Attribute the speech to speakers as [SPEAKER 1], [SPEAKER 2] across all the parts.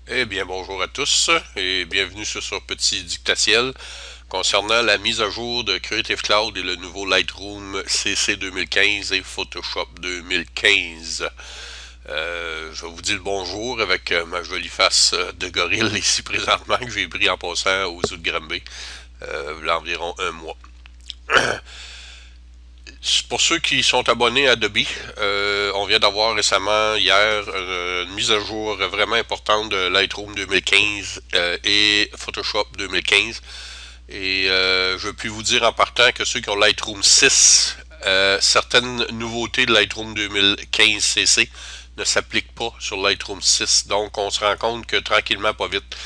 [SPEAKER 1] Eh bien, bonjour à tous et bienvenue sur ce petit dictatiel concernant la mise à jour de Creative Cloud et le nouveau Lightroom CC 2015 et Photoshop 2015. Je vais vous dire le bonjour avec ma jolie face de gorille ici présentement que j'ai pris en passant aux zoo de Granby il y a environ un mois. Pour ceux qui sont abonnés à Adobe, on vient d'avoir récemment, hier, une mise à jour vraiment importante de Lightroom 2015 et Photoshop 2015. Et je puis vous dire en partant que ceux qui ont Lightroom 6, certaines nouveautés de Lightroom 2015 CC ne s'appliquent pas sur Lightroom 6. Donc on se rend compte que tranquillement, pas vite,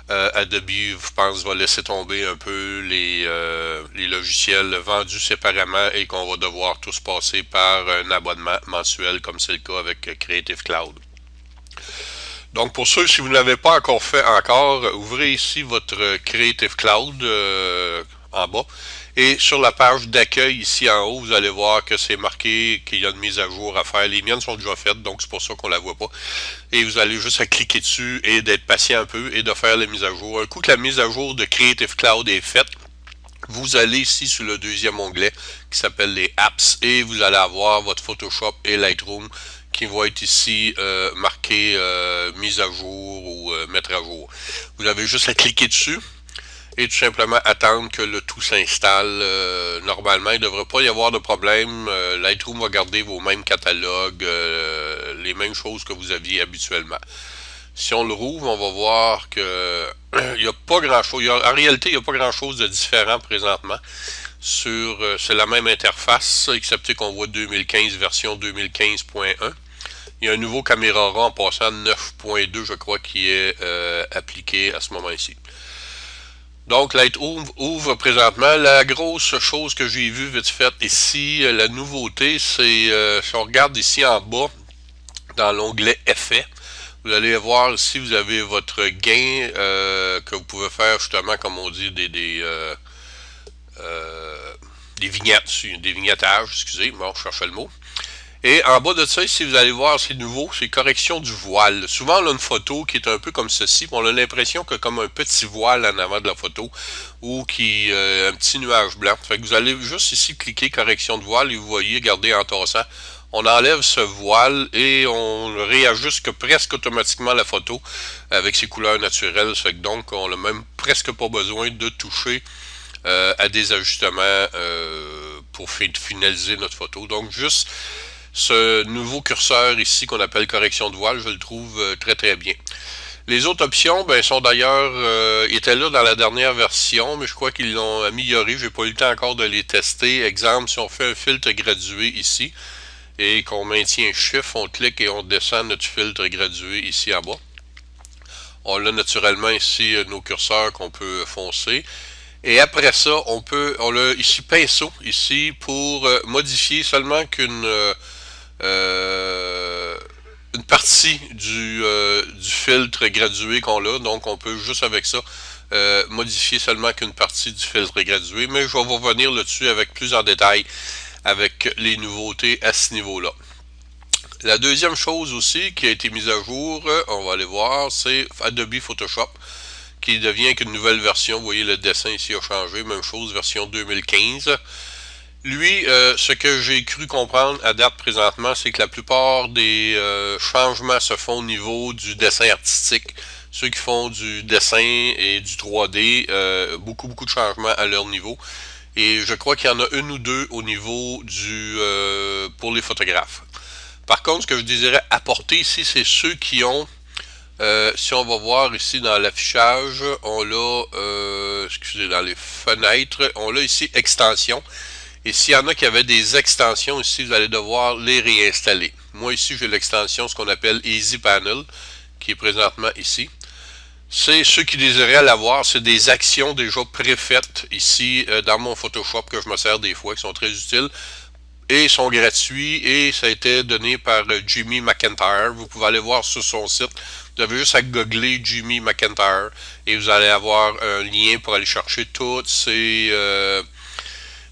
[SPEAKER 1] Adobe, je pense, va laisser tomber un peu les logiciels vendus séparément et qu'on va devoir tous passer par un abonnement mensuel comme c'est le cas avec Creative Cloud. Donc pour ceux, si vous ne l'avez pas encore fait encore, ouvrez ici votre Creative Cloud en bas. Et sur la page d'accueil ici en haut, vous allez voir que c'est marqué qu'il y a une mise à jour à faire. Les miennes sont déjà faites, donc c'est pour ça qu'on la voit pas. Et vous allez juste à cliquer dessus et d'être patient un peu et de faire la mise à jour. Un coup que la mise à jour de Creative Cloud est faite, vous allez ici sur le deuxième onglet qui s'appelle les apps et vous allez avoir votre Photoshop et Lightroom qui vont être ici marqués mise à jour ou mettre à jour. Vous avez juste à cliquer dessus et tout simplement attendre que le tout s'installe. Normalement, il ne devrait pas y avoir de problème. Lightroom va garder vos mêmes catalogues, les mêmes choses que vous aviez habituellement. Si on le rouvre, on va voir que il n'y a pas grand-chose. En réalité, il n'y a pas grand-chose de différent présentement. C'est la même interface, excepté qu'on voit 2015 version 2015.1. Il y a un nouveau caméra raw en passant 9.2, je crois, qui est appliqué à ce moment-ci. Donc, Lightroom ouvre présentement. La grosse chose que j'ai vue vite fait ici, la nouveauté, c'est si on regarde ici en bas, dans l'onglet Effets, vous allez voir ici, vous avez votre gain que vous pouvez faire justement, comme on dit, des vignettes, des vignettages, excusez, bon, je cherchais le mot. Et en bas de ça, ici, vous allez voir, c'est nouveau, c'est correction du voile. Souvent, on a une photo qui est un peu comme ceci, on a l'impression qu'il y a comme un petit voile en avant de la photo, ou qui un petit nuage blanc. Fait que vous allez juste ici cliquer correction de voile, et vous voyez, regardez en tassant, on enlève ce voile et on réajuste presque automatiquement la photo avec ses couleurs naturelles. Fait que donc, on n'a même presque pas besoin de toucher à des ajustements pour finaliser notre photo. Donc, juste ce nouveau curseur ici qu'on appelle correction de voile, je le trouve très très bien. Les autres options sont d'ailleurs étaient là dans la dernière version, mais je crois qu'ils l'ont amélioré. J'ai pas eu le temps encore de les tester. Exemple, si on fait un filtre gradué ici et qu'on maintient Shift, on clique et on descend notre filtre gradué ici en bas. On a naturellement ici nos curseurs qu'on peut foncer. Et après ça, on a ici pinceau ici pour modifier seulement une partie du filtre gradué qu'on a. Donc, on peut juste avec ça modifier seulement qu'une partie du filtre gradué. Mais je vais vous revenir là-dessus avec plus en détail avec les nouveautés à ce niveau-là. La deuxième chose aussi qui a été mise à jour, on va aller voir, c'est Adobe Photoshop qui devient qu'une nouvelle version. Vous voyez, le dessin ici a changé. Même chose, version 2015. Lui, ce que j'ai cru comprendre à date présentement, c'est que la plupart des changements se font au niveau du dessin artistique. Ceux qui font du dessin et du 3D, beaucoup de changements à leur niveau. Et je crois qu'il y en a une ou deux au niveau pour les photographes. Par contre, ce que je désirais apporter ici, c'est ceux qui ont si on va voir ici dans l'affichage, on l'a, excusez, dans les fenêtres, on l'a ici extension. Et s'il y en a qui avaient des extensions ici, vous allez devoir les réinstaller. Moi ici, j'ai l'extension, ce qu'on appelle Easy Panel, qui est présentement ici. C'est ceux qui désiraient l'avoir, c'est des actions déjà préfaites ici dans mon Photoshop que je me sers des fois, qui sont très utiles et sont gratuits et ça a été donné par Jimmy McIntyre. Vous pouvez aller voir sur son site. Vous avez juste à googler Jimmy McIntyre et vous allez avoir un lien pour aller chercher toutes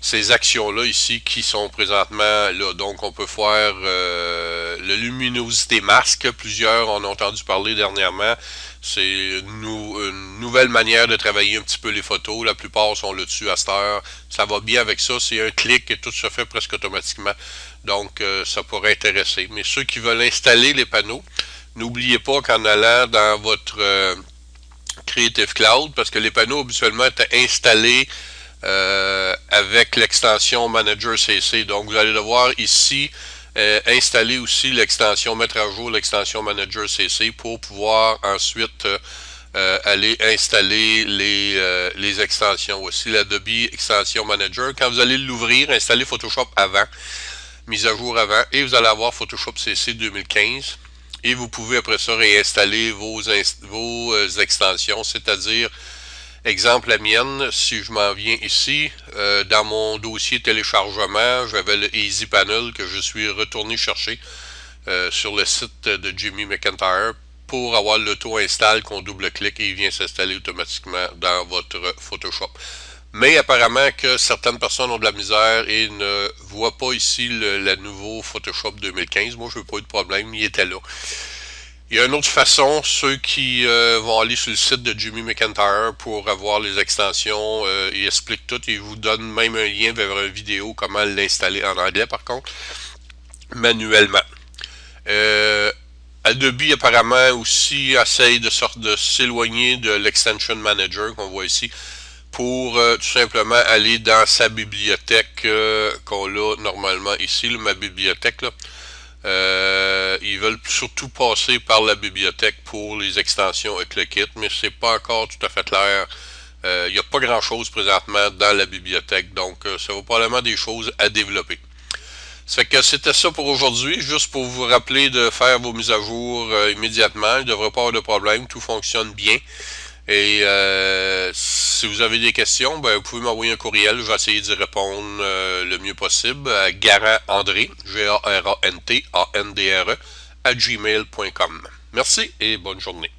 [SPEAKER 1] ces actions-là ici qui sont présentement là. Donc, on peut faire le luminosité masque. Plusieurs en ont entendu parler dernièrement. C'est une nouvelle manière de travailler un petit peu les photos. La plupart sont là-dessus à cette heure. Ça va bien avec ça. C'est un clic et tout se fait presque automatiquement. Donc, ça pourrait intéresser. Mais ceux qui veulent installer les panneaux, n'oubliez pas qu'en allant dans votre Creative Cloud, parce que les panneaux habituellement étaient installés avec l'extension Manager CC. Donc, vous allez devoir ici installer aussi l'extension, mettre à jour l'extension Manager CC pour pouvoir ensuite aller installer les extensions aussi. L'Adobe Extension Manager, quand vous allez l'ouvrir, installez Photoshop avant, mise à jour avant, et vous allez avoir Photoshop CC 2015. Et vous pouvez après ça réinstaller vos extensions, c'est-à-dire, exemple la mienne, si je m'en viens ici, dans mon dossier téléchargement, j'avais le Easy Panel que je suis retourné chercher sur le site de Jimmy McIntyre pour avoir l'auto-install qu'on double-clique et il vient s'installer automatiquement dans votre Photoshop. Mais apparemment que certaines personnes ont de la misère et ne voient pas ici le nouveau Photoshop 2015. Moi, je n'ai pas eu de problème, il était là. Il y a une autre façon, ceux qui vont aller sur le site de Jimmy McIntyre pour avoir les extensions, il explique tout, il vous donne même un lien vers une vidéo comment l'installer en anglais par contre, manuellement. Adobe apparemment aussi essaye de s'éloigner de l'Extension Manager qu'on voit ici pour tout simplement aller dans sa bibliothèque qu'on a normalement ici, là, ma bibliothèque là. Ils veulent surtout passer par la bibliothèque pour les extensions avec le kit, mais c'est pas encore tout à fait clair. Il n'y a pas grand chose présentement dans la bibliothèque, donc ça va probablement des choses à développer. Ça fait que c'était ça pour aujourd'hui, juste pour vous rappeler de faire vos mises à jour immédiatement. Il ne devrait pas avoir de problème, tout fonctionne bien. Et si vous avez des questions, ben, vous pouvez m'envoyer un courriel, je vais essayer d'y répondre le mieux possible à Garant-André, Garantandre, @gmail.com. Merci et bonne journée.